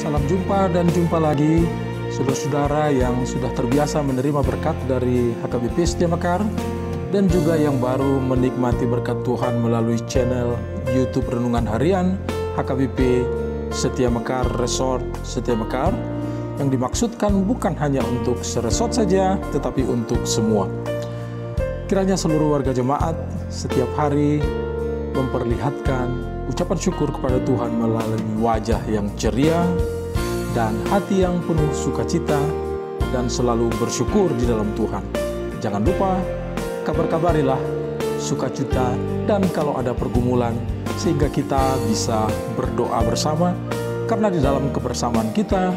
Salam jumpa dan jumpa lagi saudara-saudara yang sudah terbiasa menerima berkat dari HKBP Setia Mekar dan juga yang baru menikmati berkat Tuhan melalui channel YouTube Renungan Harian HKBP Setia Mekar Resort Setia Mekar, yang dimaksudkan bukan hanya untuk seresort saja tetapi untuk semua. Kiranya seluruh warga jemaat setiap hari memperlihatkan ucapan syukur kepada Tuhan melalui wajah yang ceria dan hati yang penuh sukacita dan selalu bersyukur di dalam Tuhan. Jangan lupa kabar-kabarilah sukacita dan kalau ada pergumulan, sehingga kita bisa berdoa bersama, karena di dalam kebersamaan kita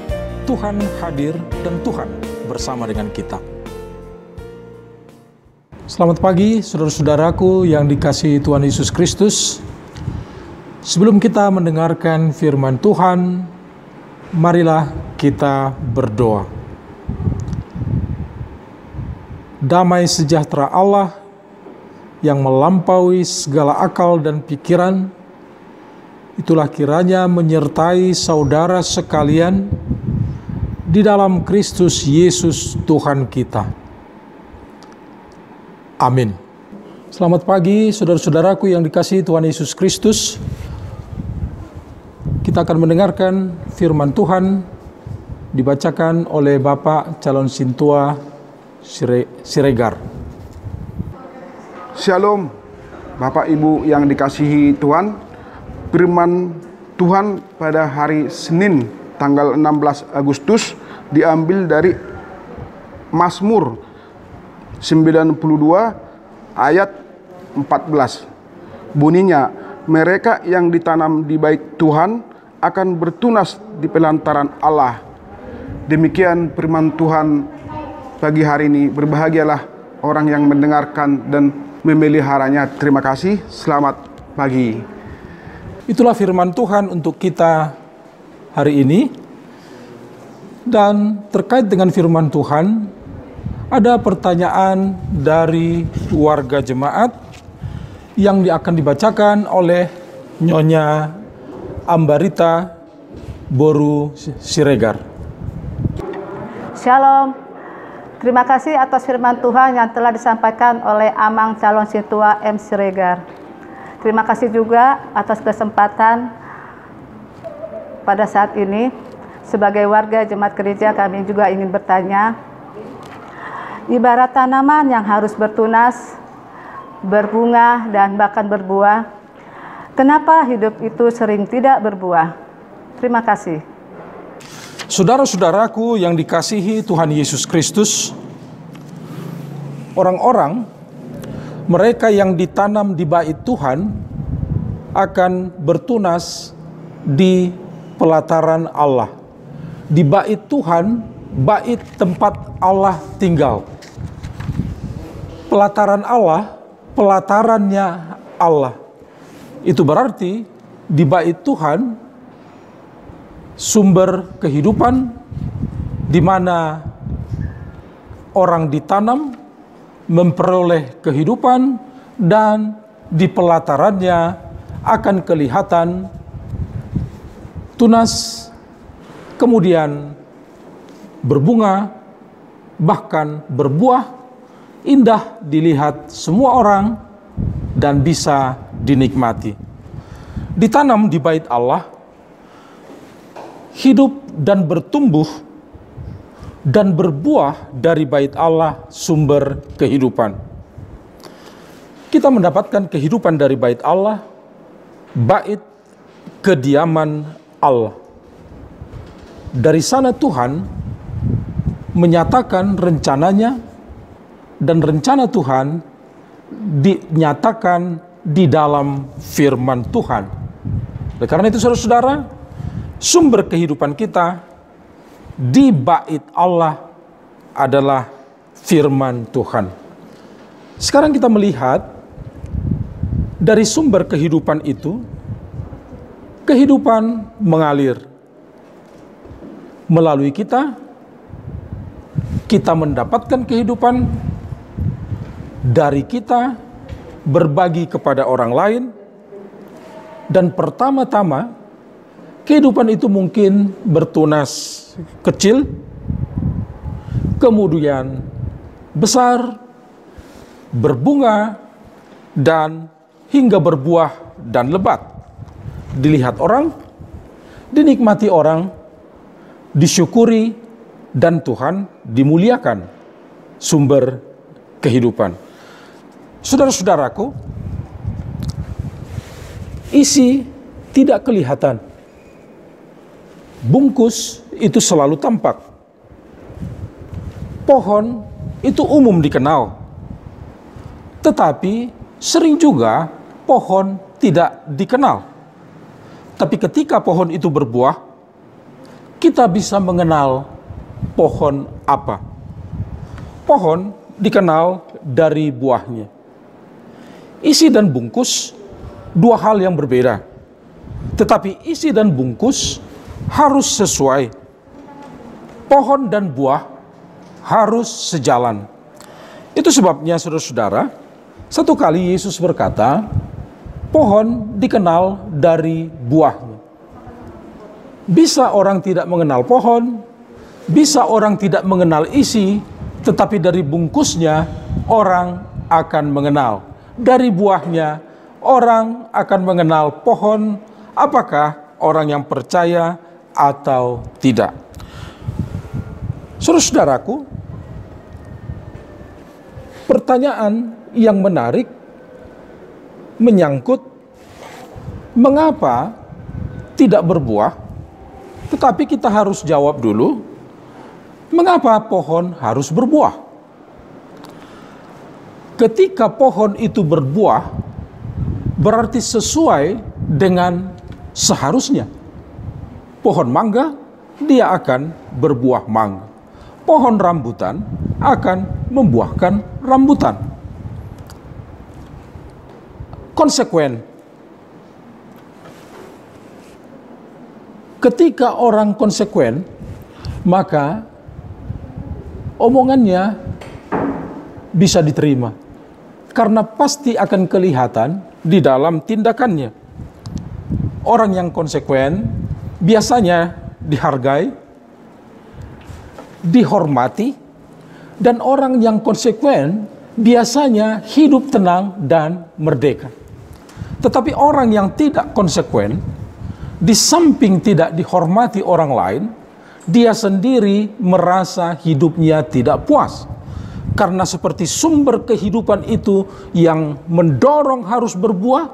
Tuhan hadir dan Tuhan bersama dengan kita. Selamat pagi saudara-saudaraku yang dikasihi Tuhan Yesus Kristus. Sebelum kita mendengarkan firman Tuhan, marilah kita berdoa. Damai sejahtera Allah yang melampaui segala akal dan pikiran, itulah kiranya menyertai saudara sekalian di dalam Kristus Yesus Tuhan kita. Amin. Selamat pagi saudara-saudaraku yang dikasihi Tuhan Yesus Kristus. Kita akan mendengarkan firman Tuhan dibacakan oleh Bapak Calon Sintua Siregar. Shalom Bapak Ibu yang dikasihi Tuhan. Firman Tuhan pada hari Senin tanggal 16 Agustus diambil dari Mazmur 92 ayat 14. Bunyinya, mereka yang ditanam di bait Tuhan akan bertunas di pelantaran Allah. Demikian firman Tuhan pagi hari ini. Berbahagialah orang yang mendengarkan dan memeliharanya. Terima kasih. Selamat pagi. Itulah firman Tuhan untuk kita hari ini. Dan terkait dengan firman Tuhan, ada pertanyaan dari warga jemaat yang akan dibacakan oleh Nyonya Ambarita Boru Siregar. Shalom. Terima kasih atas firman Tuhan yang telah disampaikan oleh Amang Calon Sintua M. Siregar. Terima kasih juga atas kesempatan pada saat ini. Sebagai warga jemaat gereja, kami juga ingin bertanya, ibarat tanaman yang harus bertunas, berbunga, dan bahkan berbuah, kenapa hidup itu sering tidak berbuah? Terima kasih. Saudara-saudaraku yang dikasihi Tuhan Yesus Kristus, orang-orang mereka yang ditanam di bait Tuhan akan bertunas di pelataran Allah. Di bait Tuhan, bait tempat Allah tinggal. Pelataran Allah, pelatarannya Allah. Itu berarti di bait Tuhan sumber kehidupan, di mana orang ditanam memperoleh kehidupan, dan di pelatarannya akan kelihatan tunas, kemudian berbunga, bahkan berbuah, indah dilihat semua orang dan bisa dinikmati. Ditanam di bait Allah, hidup dan bertumbuh dan berbuah dari bait Allah sumber kehidupan. Kita mendapatkan kehidupan dari bait Allah, bait kediaman Allah. Dari sana Tuhan menyatakan rencananya, dan rencana Tuhan dinyatakan di dalam firman Tuhan. Oleh karena itu saudara-saudara, sumber kehidupan kita di bait Allah adalah firman Tuhan. Sekarang kita melihat dari sumber kehidupan itu, kehidupan mengalir melalui kita mendapatkan kehidupan, dari kita berbagi kepada orang lain, dan pertama-tama kehidupan itu mungkin bertunas kecil, kemudian besar, berbunga, dan hingga berbuah dan lebat. Dilihat orang, dinikmati orang, disyukuri, dan Tuhan dimuliakan, sumber kehidupan. Saudara-saudaraku, isi tidak kelihatan. Bungkus itu selalu tampak. Pohon itu umum dikenal. Tetapi sering juga pohon tidak dikenal. Tapi ketika pohon itu berbuah, kita bisa mengenal pohon apa. Pohon dikenal dari buahnya. Isi dan bungkus dua hal yang berbeda. Tetapi isi dan bungkus harus sesuai. Pohon dan buah harus sejalan. Itu sebabnya saudara-saudara, satu kali Yesus berkata, pohon dikenal dari buahnya. Bisa orang tidak mengenal pohon, bisa orang tidak mengenal isi, tetapi dari bungkusnya orang akan mengenal. Dari buahnya orang akan mengenal pohon, apakah orang yang percaya atau tidak. Saudara-saudaraku, pertanyaan yang menarik menyangkut mengapa tidak berbuah, tetapi kita harus jawab dulu, mengapa pohon harus berbuah? Ketika pohon itu berbuah, berarti sesuai dengan seharusnya. Pohon mangga, dia akan berbuah mangga. Pohon rambutan akan membuahkan rambutan. Konsekuen. Ketika orang konsekuen, maka omongannya bisa diterima. Karena pasti akan kelihatan di dalam tindakannya. Orang yang konsekuen biasanya dihargai, dihormati, dan orang yang konsekuen biasanya hidup tenang dan merdeka. Tetapi orang yang tidak konsekuen, di samping tidak dihormati orang lain, dia sendiri merasa hidupnya tidak puas. Karena seperti sumber kehidupan itu yang mendorong harus berbuah,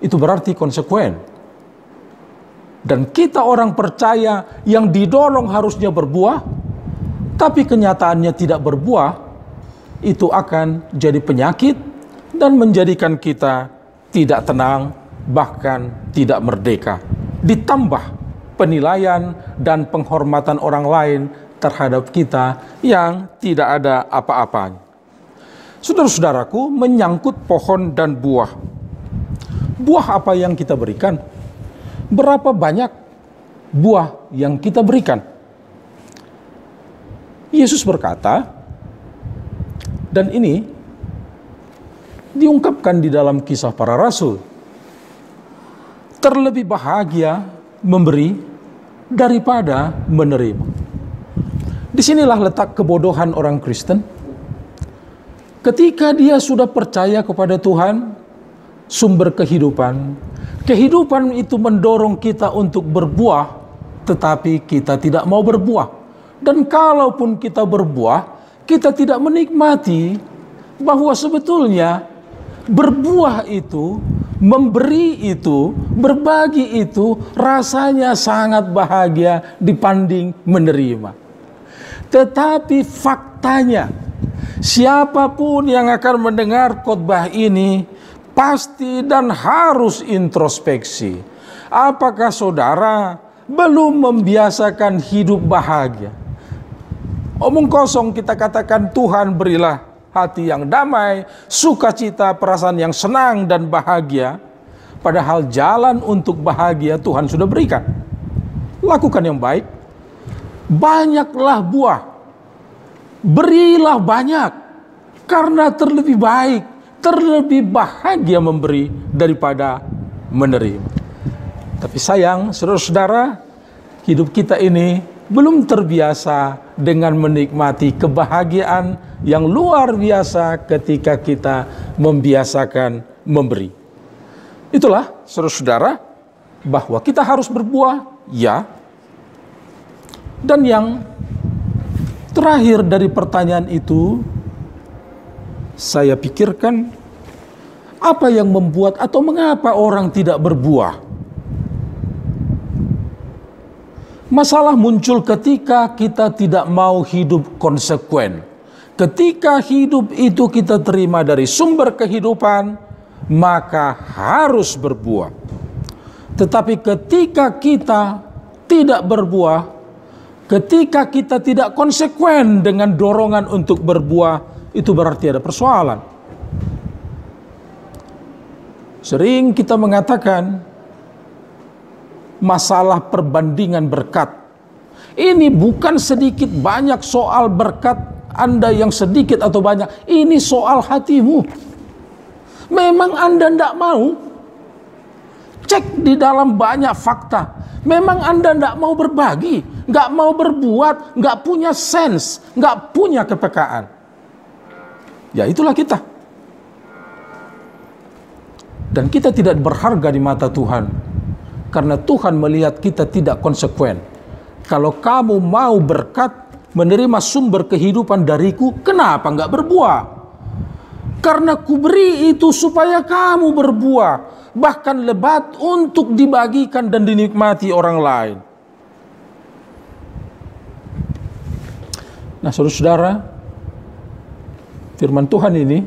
itu berarti konsekuen. Dan kita orang percaya yang didorong harusnya berbuah, tapi kenyataannya tidak berbuah, itu akan jadi penyakit dan menjadikan kita tidak tenang, bahkan tidak merdeka. Ditambah penilaian dan penghormatan orang lain terhadap kita yang tidak ada apa-apanya. Saudara-saudaraku, menyangkut pohon dan buah. Buah apa yang kita berikan? Berapa banyak buah yang kita berikan? Yesus berkata, dan ini diungkapkan di dalam Kisah Para Rasul, terlebih bahagia memberi daripada menerima. Disinilah letak kebodohan orang Kristen. Ketika dia sudah percaya kepada Tuhan, sumber kehidupan, kehidupan itu mendorong kita untuk berbuah, tetapi kita tidak mau berbuah. Dan kalaupun kita berbuah, kita tidak menikmati bahwa sebetulnya berbuah itu, memberi itu, berbagi itu rasanya sangat bahagia dibanding menerima. Tetapi faktanya, siapapun yang akan mendengar khotbah ini pasti dan harus introspeksi. Apakah saudara belum membiasakan hidup bahagia? Omong kosong kita katakan Tuhan berilah hati yang damai, sukacita, perasaan yang senang dan bahagia. Padahal jalan untuk bahagia Tuhan sudah berikan. Lakukan yang baik. Banyaklah buah. Berilah banyak. Karena terlebih baik, terlebih bahagia memberi daripada menerima. Tapi sayang, saudara-saudara, hidup kita ini belum terbiasa dengan menikmati kebahagiaan yang luar biasa ketika kita membiasakan memberi. Itulah, saudara-saudara, bahwa kita harus berbuah, ya. Dan yang terakhir dari pertanyaan itu, saya pikirkan, apa yang membuat atau mengapa orang tidak berbuah? Masalah muncul ketika kita tidak mau hidup konsekuen. Ketika hidup itu kita terima dari sumber kehidupan, maka harus berbuah. Tetapi ketika kita tidak berbuah, ketika kita tidak konsekuen dengan dorongan untuk berbuah, itu berarti ada persoalan. Sering kita mengatakan, masalah perbandingan berkat. Ini bukan sedikit banyak soal berkat Anda yang sedikit atau banyak. Ini soal hatimu. Memang Anda tidak mau. Cek di dalam banyak fakta. Memang Anda tidak mau berbagi, nggak mau berbuat, nggak punya sense, nggak punya kepekaan. Ya itulah kita. Dan kita tidak berharga di mata Tuhan. Karena Tuhan melihat kita tidak konsekuen. Kalau kamu mau berkat, menerima sumber kehidupan dariku, kenapa nggak berbuah? Karena kuberi itu supaya kamu berbuah. Bahkan lebat untuk dibagikan dan dinikmati orang lain. Nah, saudara-saudara, firman Tuhan ini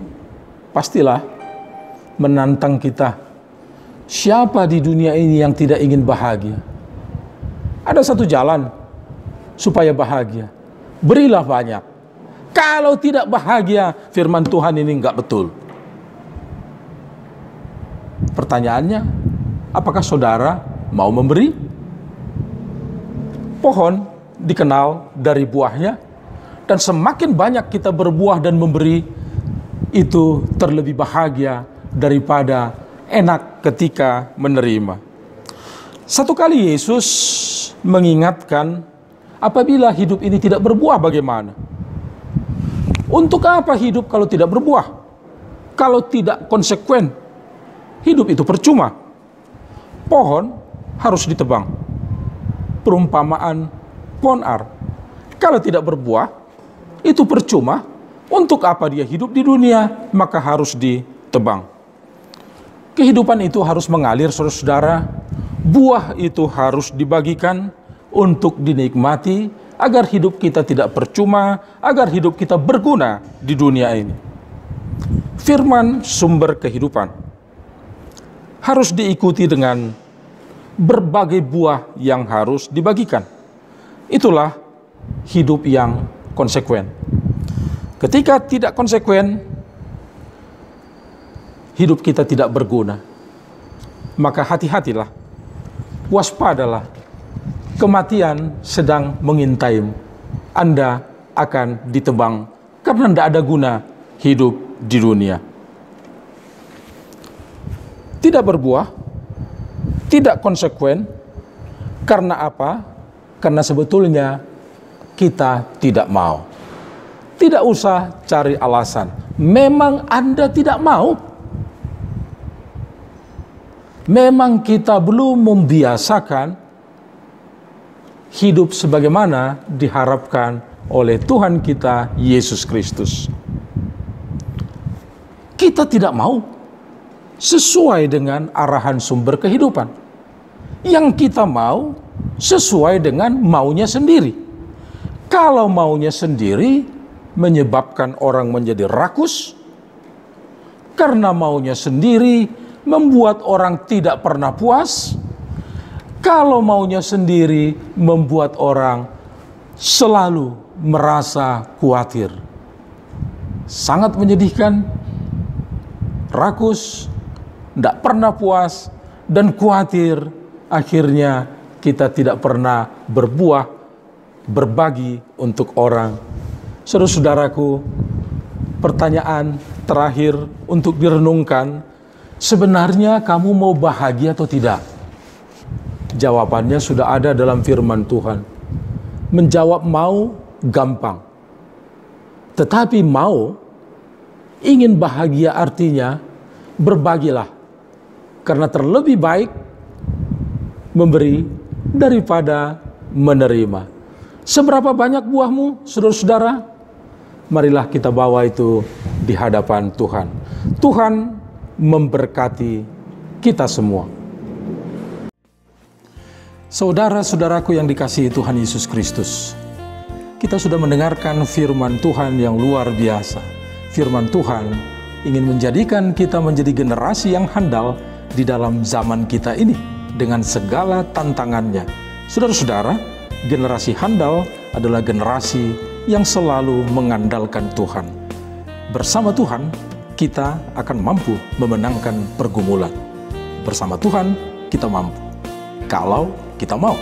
pastilah menantang kita. Siapa di dunia ini yang tidak ingin bahagia? Ada satu jalan supaya bahagia. Berilah banyak. Kalau tidak bahagia, firman Tuhan ini enggak betul. Pertanyaannya, apakah saudara mau memberi? Pohon dikenal dari buahnya, dan semakin banyak kita berbuah dan memberi, itu terlebih bahagia daripada enak ketika menerima. Satu kali Yesus mengingatkan, apabila hidup ini tidak berbuah bagaimana? Untuk apa hidup kalau tidak berbuah? Kalau tidak konsekuen, hidup itu percuma. Pohon harus ditebang. Perumpamaan pohon ar. Kalau tidak berbuah, itu percuma. Untuk apa dia hidup di dunia? Maka harus ditebang. Kehidupan itu harus mengalir, saudara-saudara. Buah itu harus dibagikan untuk dinikmati, agar hidup kita tidak percuma, agar hidup kita berguna di dunia ini. Firman sumber kehidupan harus diikuti dengan berbagai buah yang harus dibagikan. Itulah hidup yang konsekuen. Ketika tidak konsekuen, hidup kita tidak berguna. Maka hati-hatilah, waspadalah, kematian sedang mengintaimu. Anda akan ditebang karena tidak ada guna hidup di dunia. Tidak berbuah, tidak konsekuen, karena apa? Karena sebetulnya kita tidak mau. Tidak usah cari alasan. Memang Anda tidak mau. Memang kita belum membiasakan hidup sebagaimana diharapkan oleh Tuhan kita Yesus Kristus. Kita tidak mau sesuai dengan arahan sumber kehidupan. Yang kita mau sesuai dengan maunya sendiri. Kalau maunya sendiri menyebabkan orang menjadi rakus, karena maunya sendiri membuat orang tidak pernah puas. Kalau maunya sendiri membuat orang selalu merasa khawatir. Sangat menyedihkan, rakus, tidak pernah puas, dan khawatir. Akhirnya kita tidak pernah berbuah, berbagi untuk orang. Saudara-saudaraku, pertanyaan terakhir untuk direnungkan, sebenarnya kamu mau bahagia atau tidak? Jawabannya sudah ada dalam firman Tuhan. Menjawab mau gampang. Tetapi mau, ingin bahagia artinya berbagilah. Karena terlebih baik memberi daripada menerima. Seberapa banyak buahmu, saudara-saudara? Marilah kita bawa itu di hadapan Tuhan. Tuhan memberkati kita semua. Saudara-saudaraku yang dikasihi Tuhan Yesus Kristus, kita sudah mendengarkan firman Tuhan yang luar biasa. Firman Tuhan ingin menjadikan kita menjadi generasi yang handal di dalam zaman kita ini dengan segala tantangannya. Saudara-saudara, generasi handal adalah generasi yang selalu mengandalkan Tuhan. Bersama Tuhan, kita akan mampu memenangkan pergumulan. Bersama Tuhan, kita mampu. Kalau kita mau.